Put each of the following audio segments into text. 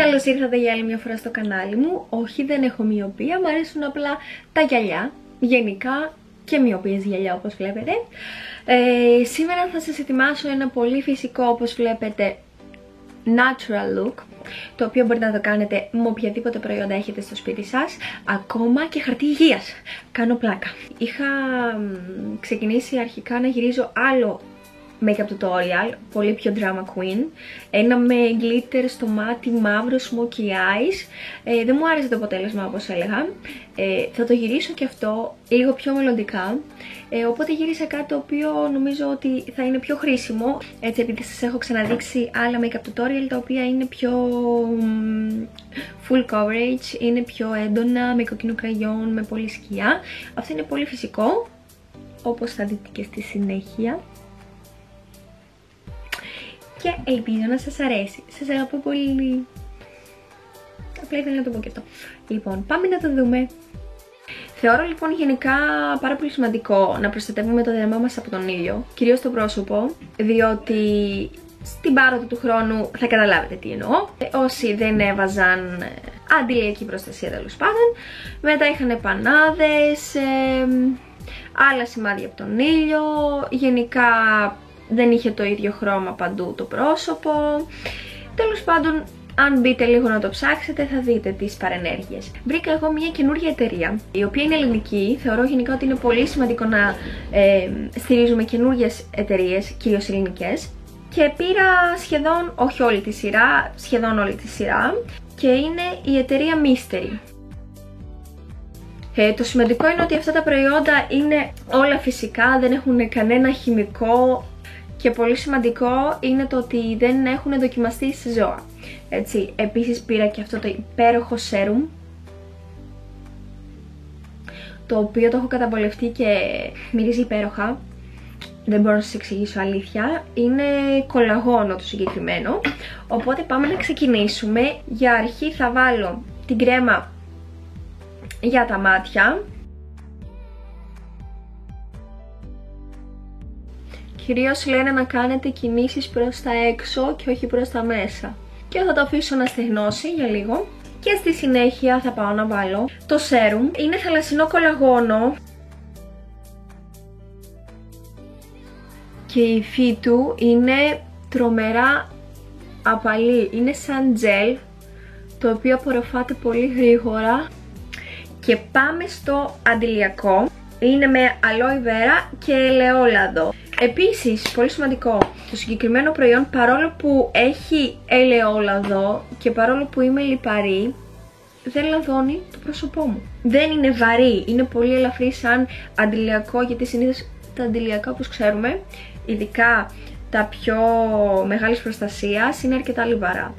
Καλώς ήρθατε για άλλη μια φορά στο κανάλι μου. Όχι, δεν έχω μοιοπία, μου αρέσουν απλά τα γυαλιά, γενικά, και μοιοπίες γυαλιά όπως βλέπετε. Σήμερα θα σας ετοιμάσω ένα πολύ φυσικό, όπως βλέπετε, natural look, το οποίο μπορείτε να το κάνετε με οποιαδήποτε προϊόντα έχετε στο σπίτι σας, ακόμα και χαρτί υγείας. Κάνω πλάκα. Είχα ξεκινήσει αρχικά να γυρίζω άλλο make-up tutorial, πολύ πιο drama queen, ένα με glitter στο μάτι, μαύρο smokey eyes. Δεν μου άρεσε το αποτέλεσμα, όπως έλεγα. Θα το γυρίσω και αυτό λίγο πιο μελλοντικά, οπότε γύρισα κάτι το οποίο νομίζω ότι θα είναι πιο χρήσιμο, έτσι, επειδή σας έχω ξαναδείξει άλλα make-up tutorial τα οποία είναι πιο full coverage, είναι πιο έντονα, με κοκκινό κραγιόν, με πολύ σκιά. Αυτό είναι πολύ φυσικό, όπως θα δείτε και στη συνέχεια. Και ελπίζω να σας αρέσει. Σας αγαπώ πολύ. Απλά ήθελα να το πω και αυτό. Λοιπόν, πάμε να το δούμε. Θεωρώ λοιπόν γενικά πάρα πολύ σημαντικό να προστατεύουμε το δέρμα μας από τον ήλιο, κυρίως το πρόσωπο, διότι στην πάροδο του χρόνου θα καταλάβετε τι εννοώ. Όσοι δεν έβαζαν αντιλιακή προστασία, τέλος πάντων, μετά είχαν πανάδες, άλλα σημάδια από τον ήλιο, γενικά δεν είχε το ίδιο χρώμα παντού το πρόσωπο. Τέλος πάντων, αν μπείτε λίγο να το ψάξετε θα δείτε τις παρενέργειες. Βρήκα εγώ μια καινούργια εταιρεία, η οποία είναι ελληνική. Θεωρώ γενικά ότι είναι πολύ σημαντικό να στηρίζουμε καινούργιες εταιρείες, κυρίως ελληνικές. Και πήρα σχεδόν, όχι όλη τη σειρά, σχεδόν όλη τη σειρά. Και είναι η εταιρεία Mystery. Το σημαντικό είναι ότι αυτά τα προϊόντα είναι όλα φυσικά, δεν έχουν κανένα χημικό. Και πολύ σημαντικό είναι το ότι δεν έχουν δοκιμαστεί σε ζώα. Έτσι, επίσης πήρα και αυτό το υπέροχο σέρουμ, το οποίο το έχω καταβολευτεί και μυρίζει υπέροχα. Δεν μπορώ να σας εξηγήσω, αλήθεια. Είναι κολαγόνο το συγκεκριμένο. Οπότε πάμε να ξεκινήσουμε. Για αρχή θα βάλω την κρέμα για τα μάτια. Κυρίως λένε να κάνετε κινήσεις προς τα έξω και όχι προς τα μέσα. Και θα το αφήσω να στεγνώσει για λίγο. Και στη συνέχεια θα πάω να βάλω το σέρουμ. Είναι θαλασσινό κολαγόνο. Και η υφή του είναι τρομερά απαλή. Είναι σαν τζελ, το οποίο απορροφάται πολύ γρήγορα. Και πάμε στο αντιλιακό. Είναι με αλόι βέρα και ελαιόλαδο. Επίσης, πολύ σημαντικό, το συγκεκριμένο προϊόν, παρόλο που έχει ελαιόλαδο και παρόλο που είμαι λιπαρή, δεν λαδώνει το πρόσωπό μου. Δεν είναι βαρύ, είναι πολύ ελαφρύ σαν αντιλιακό, γιατί συνήθως τα αντιλιακά, όπως ξέρουμε, ειδικά τα πιο μεγάλης προστασίας, είναι αρκετά λιβαρά.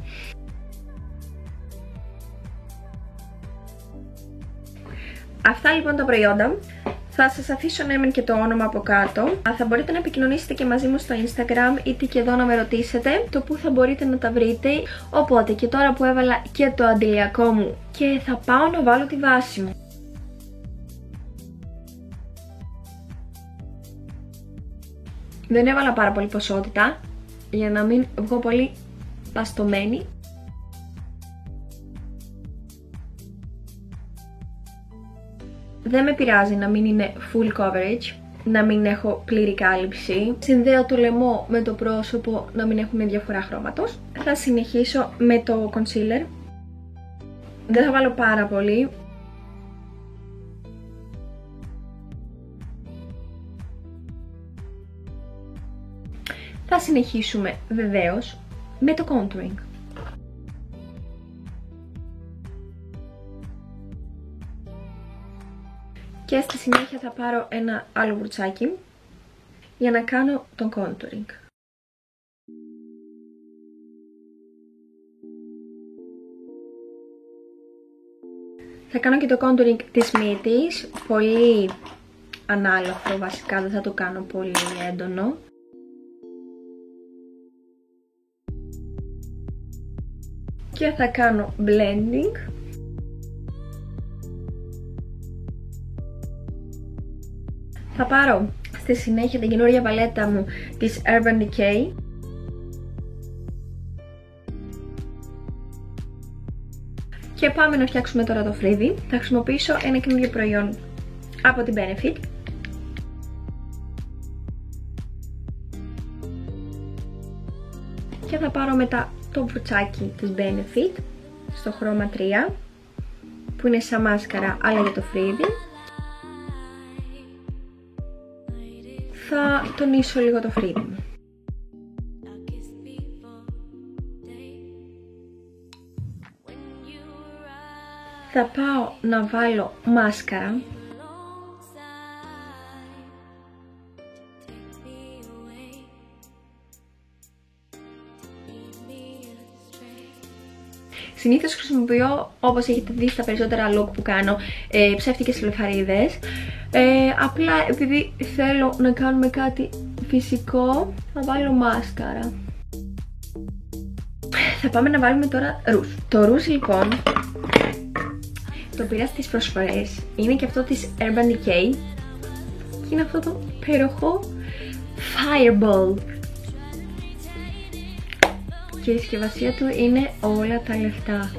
Αυτά λοιπόν τα προϊόντα. Θα σας αφήσω να έμεινε και το όνομα από κάτω. Θα μπορείτε να επικοινωνήσετε και μαζί μου στο Instagram, είτε και εδώ να με ρωτήσετε το που θα μπορείτε να τα βρείτε. Οπότε και τώρα που έβαλα και το αντιλιακό μου και θα πάω να βάλω τη βάση μου. Δεν έβαλα πάρα πολύ ποσότητα για να μην βγω πολύ παστωμένη. Δεν με πειράζει να μην είναι full coverage, να μην έχω πλήρη κάλυψη. Συνδέω το λαιμό με το πρόσωπο να μην έχουν διαφορά χρώματος. Θα συνεχίσω με το concealer. Δεν θα βάλω πάρα πολύ. Θα συνεχίσουμε βεβαίως με το contouring. Και στη συνέχεια θα πάρω ένα άλλο μπρουτσάκι για να κάνω τον contouring. Θα κάνω και το contouring της μύτης, πολύ ανάλαφρο βασικά, δεν θα το κάνω πολύ έντονο. Και θα κάνω blending. Θα πάρω στη συνέχεια την καινούργια παλέτα μου της Urban Decay Και πάμε να φτιάξουμε τώρα το φρύδι. Θα χρησιμοποιήσω ένα καινούργιο προϊόν από την Benefit. Και θα πάρω μετά το μπρουτσάκι της Benefit στο χρώμα 3, που είναι σαν μάσκαρα αλλά για το φρύδι. Θα τονίσω λίγο το φρύδι μου. Θα πάω να βάλω μάσκαρα. Συνήθως χρησιμοποιώ, όπως έχετε δει στα περισσότερα look που κάνω, ψεύτικες λεφαρίδες. Απλά επειδή θέλω να κάνουμε κάτι φυσικό, θα βάλω μάσκαρα. Θα πάμε να βάλουμε τώρα ρούζ. Το ρούζ λοιπόν το πήρα στις προσφορές. Είναι και αυτό της Urban Decay. Και είναι αυτό το υπέροχο Fireball. Και η συσκευασία του είναι όλα τα λεφτά.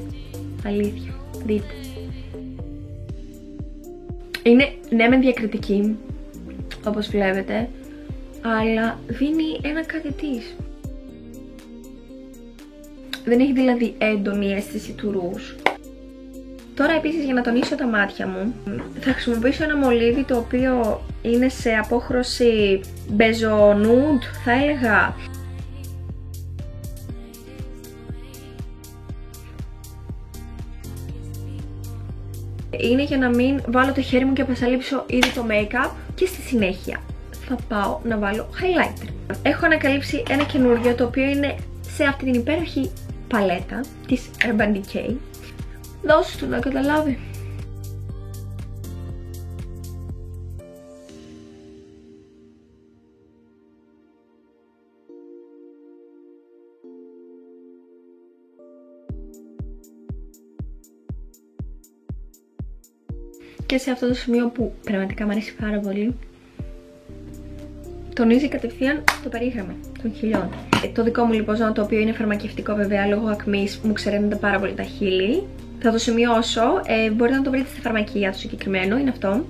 Αλήθεια. Δείτε. Είναι ναι μεν διακριτική, όπως βλέπετε, αλλά δίνει ένα κάτι της. Δεν έχει δηλαδή έντονη αίσθηση του ρούζ. Τώρα επίσης για να τονίσω τα μάτια μου θα χρησιμοποιήσω ένα μολύβι το οποίο είναι σε απόχρωση μπεζο-νούντ, θα έλεγα. Είναι για να μην βάλω το χέρι μου και απασαλείψω ήδη το make-up. Και στη συνέχεια θα πάω να βάλω highlighter. Έχω ανακαλύψει ένα καινούργιο το οποίο είναι σε αυτή την υπέροχη παλέτα της Urban Decay. Δώσου του να καταλάβει. Και σε αυτό το σημείο που πραγματικά μου αρέσει πάρα πολύ, τονίζει κατευθείαν το περίγραμμα των χειλιών. Το δικό μου λοιπόν, το οποίο είναι φαρμακευτικό βέβαια λόγω ακμής, μου ξεραίνονται πάρα πολύ τα χείλη. Θα το σημειώσω, μπορείτε να το βρείτε στη φαρμακεία το συγκεκριμένο, είναι αυτό.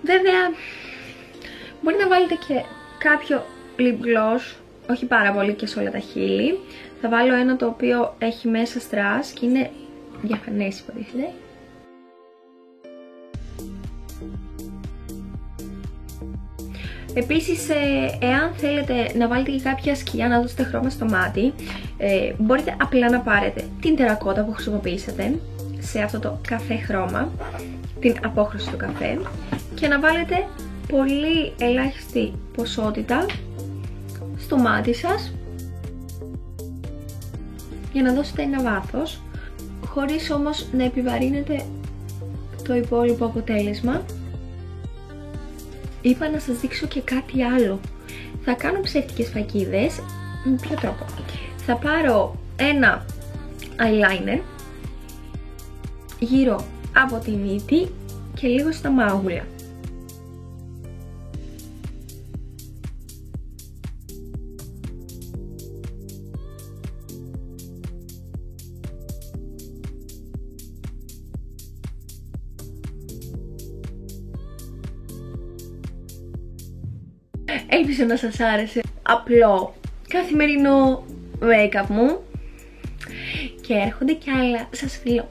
Βέβαια, μπορεί να βάλετε και κάποιο lip gloss, όχι πάρα πολύ και σε όλα τα χείλη. Θα βάλω ένα το οποίο έχει μέσα στρας και είναι διαφανές υποτίθεται. Επίσης, εάν θέλετε να βάλετε και κάποια σκιά να δώσετε χρώμα στο μάτι, μπορείτε απλά να πάρετε την τερακότα που χρησιμοποιήσατε σε αυτό το καφέ χρώμα, την απόχρωση του καφέ, και να βάλετε πολύ ελάχιστη ποσότητα στο μάτι σας για να δώσετε ένα βάθος, χωρίς όμως να επιβαρύνετε το υπόλοιπο αποτέλεσμα. Είπα να σας δείξω και κάτι άλλο. Θα κάνω ψεύτικες φακίδες. Με ποιο τρόπο? Θα πάρω ένα eyeliner γύρω από τη μύτη και λίγο στα μάγουλα. Ελπίζω να σας άρεσε απλό καθημερινό make-up μου. Και έρχονται κι άλλα, σας φιλώ.